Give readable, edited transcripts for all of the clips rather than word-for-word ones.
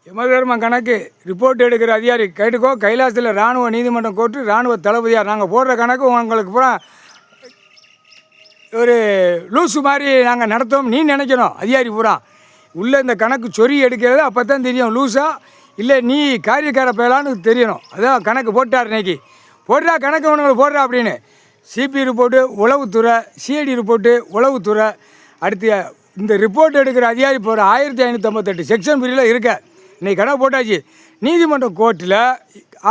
யமதர்ம கணக்கு ரிப்போர்ட் எடுக்கிற அதிகாரி கேட்டுக்கோ. கைலாசத்தில் இராணுவ நீதிமன்றம் கோர்ட்டு இராணுவ தளபதியார் நாங்கள் போடுற கணக்கு உங்களுக்கு பூரா ஒரு லூஸு மாதிரி நாங்கள் நடத்தோம் நீ நினைக்கணும். அதிகாரி பூரா உள்ளே இந்த கணக்கு சொறி எடுக்கிறது அப்போ தான் தெரியும் லூஸா இல்லை நீ காரியக்கார பயலான்னு தெரியணும். அதான் கணக்கு போட்டார் இன்னைக்கு போடுறா கணக்கு உங்களுக்கு போடுறா அப்படின்னு. சிபி ரிப்போர்ட்டு உளவுத்துறை, சிஐடி ரிப்போர்ட்டு உளவுத்துறை. அடுத்து இந்த ரிப்போர்ட் எடுக்கிற அதிகாரி போகிற 1558 செக்ஷன் பிரிவில் இருக்க இன்றைக்கி கணக்கு போட்டாச்சு. நீதிமன்ற கோர்ட்டில்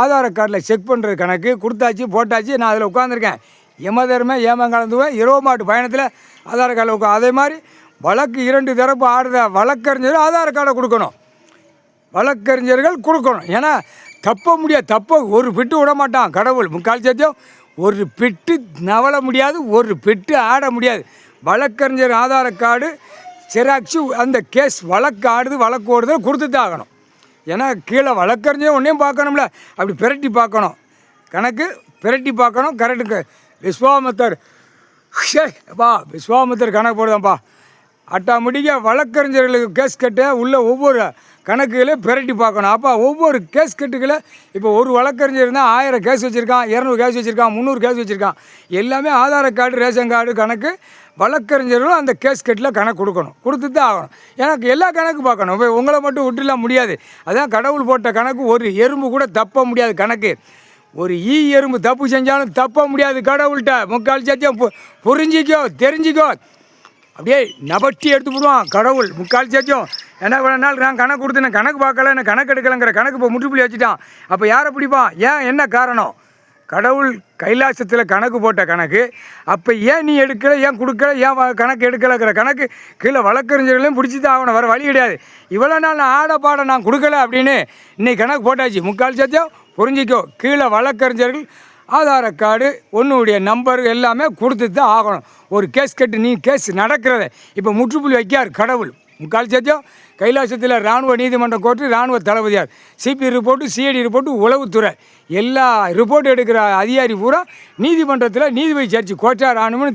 ஆதார கார்டில் செக் பண்ணுற கணக்கு கொடுத்தாச்சு போட்டாச்சு. நான் அதில் உட்காந்துருக்கேன். யமதர்ம ஏமங்கலந்துவேன் இரவு மாட்டு பயணத்தில் ஆதார கார்டில் அதே மாதிரி வழக்கு 2 தரப்பு ஆடுற வழக்கறிஞர் ஆதார கார்டை கொடுக்கணும். வழக்கறிஞர்கள் கொடுக்கணும். ஏன்னா தப்ப முடியாது. தப்ப ஒரு பிட்டு விட மாட்டான் கடவுள். முக்கால் சத்தியம் ஒரு பிட்டு நவள முடியாது, ஒரு பிட்டு ஆட முடியாது. வழக்கறிஞர் ஆதார கார்டு ஜெராக்ஸு அந்த கேஸ் வழக்கு ஆடுது வழக்கு ஓடுதல் கொடுத்து தான் ஆகணும். ஏன்னா கீழே வழக்கறிஞர் ஒன்றையும் பார்க்கணும்ல, அப்படி பிரட்டி பார்க்கணும். கணக்கு பிரட்டி பார்க்கணும். கரெக்டுக்கு விஸ்வாமித்தர் விஸ்வாமித்தர் கணக்கு போடுதான்ப்பா. ஆட்டோமேட்டிக்காக வழக்கறிஞர்களுக்கு கேஸ் கட்ட உள்ள ஒவ்வொரு கணக்குகளையும் பிரட்டி பார்க்கணும். அப்போ ஒவ்வொரு கேஸ் கட்டுகளை இப்போ ஒரு வழக்கறிஞர் இருந்தால் 1000 கேஸ் வச்சுருக்கான், 200 கேஸ் வச்சுருக்கான், 300 கேஸ் வச்சுருக்கான். எல்லாமே ஆதார கார்டு ரேஷன் கார்டு கணக்கு வழக்கறிஞர்களும் அந்த கேஸ் கட்டில் கணக்கு கொடுக்கணும். கொடுத்து தான் ஆகணும். எனக்கு எல்லா கணக்கு பார்க்கணும். இப்போ உங்களை மட்டும் விட்டுலாம் முடியாது. அதான் கடவுள் போட்ட கணக்கு. ஒரு எறும்பு கூட தப்ப முடியாது கணக்கு. ஒரு எறும்பு தப்பு செஞ்சாலும் தப்ப முடியாது கடவுள்கிட்ட. முக்கால் சத்தியம் புரிஞ்சிக்கோ தெரிஞ்சிக்கோ. அப்படியே நபட்டி எடுத்து விடுவான் கடவுள். முக்கால் சத்தியம் என்ன பண்ண நாள் நான் கணக்கு கொடுத்தேன் கணக்கு பார்க்கல என்ன கணக்கு எடுக்கலைங்கிற கணக்கு இப்போ முற்றுப்புள்ளி வச்சுட்டான். அப்போ யாரை பிடிப்பான்? ஏன் என்ன காரணம்? கடவுள் கைலாசத்தில் கணக்கு போட்ட கணக்கு. அப்போ ஏன் நீ எடுக்கலை, ஏன் கொடுக்கல, ஏன் கணக்கு எடுக்கலைங்கிற கணக்கு கீழே வழக்கறிஞர்களையும் பிடிச்சி தான் ஆகணும். வேறு வழி கிடையாது. இவ்வளோ நாள் நான் ஆட பாட நான் கொடுக்கல அப்படின்னு இன்னைக்கு கணக்கு போட்டாச்சு. முக்கால் சத்தியம் புரிஞ்சிக்கோ. கீழே வழக்கறிஞர்கள் ஆதார கார்டு ஒன்றுடைய நம்பர் எல்லாமே கொடுத்து தான் ஆகணும். ஒரு கேஸ் கட்டு நீ கேஸ் நடக்கிறத இப்போ முற்றுப்புள்ளி வைக்கார் கடவுள். முக்கால் சத்தியம் கைலாசத்தில் இராணுவ நீதிமன்றம் கோர்ட்டு இராணுவ தளபதியார், சிபி ரிப்போர்ட்டு, சிஐடி ரிப்போர்ட்டு, உளவுத்துறை எல்லா ரிப்போர்ட் எடுக்கிற அதிகாரி பூரா நீதிமன்றத்தில் நீதிபதி சர்ச்சி கோட்டார் ஆணும்னு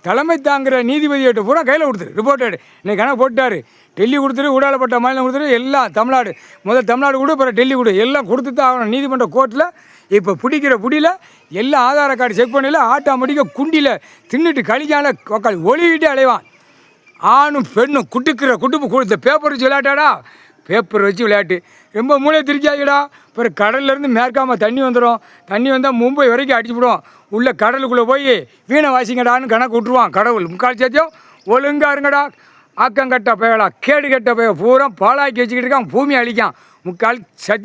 தலைமை தாங்குகிற நீதிபதியிட்ட பூரா கையில் கொடுத்துரு ரிப்போர்ட் எடு. இன்னைக்கு கணக்கு போட்டார். டெல்லி கொடுத்துரு, ஊடாலப்பட்ட மாநிலம் கொடுத்துரு, எல்லாம் தமிழ்நாடு முதல் தமிழ்நாடு கொடு, அப்புறம் டெல்லி கொடு, எல்லாம் கொடுத்து தான் ஆகணும். நீதிமன்ற கோர்ட்டில் இப்போ பிடிக்கிற புடியில் எல்லாம் ஆதார கார்டு செக் பண்ணல ஆட்டோமேட்டிக்காக குண்டியில் தின்னுட்டு கழிக்கால ஒளிவிட்டு அலைவான். ஆணும் பெண்ணும் குட்டுப்பு கொடுத்த பேப்பர் வச்சு விளையாட்டாடா. பேப்பர் வச்சு விளையாட்டு ரொம்ப மூளை திருச்சாகிடா. அப்புறம் கடல்லேருந்து மேற்காமல் தண்ணி வந்துடும். தண்ணி வந்தால் மும்பை வரைக்கும் அடிச்சுவிடும். உள்ள கடலுக்குள்ளே போய் வீணை வாசிங்கடான்னு கணக்கு விட்டுருவான் கடவுள். முக்கால் சத்தியம் ஒழுங்கா இருங்கடா. ஆக்கங்கட்ட பயலா கேடு கட்ட பய பூரா பாலாக்கி வச்சுக்கிட்டு இருக்கான். பூமி அழிக்கான். முக்கால் சத்தியம்.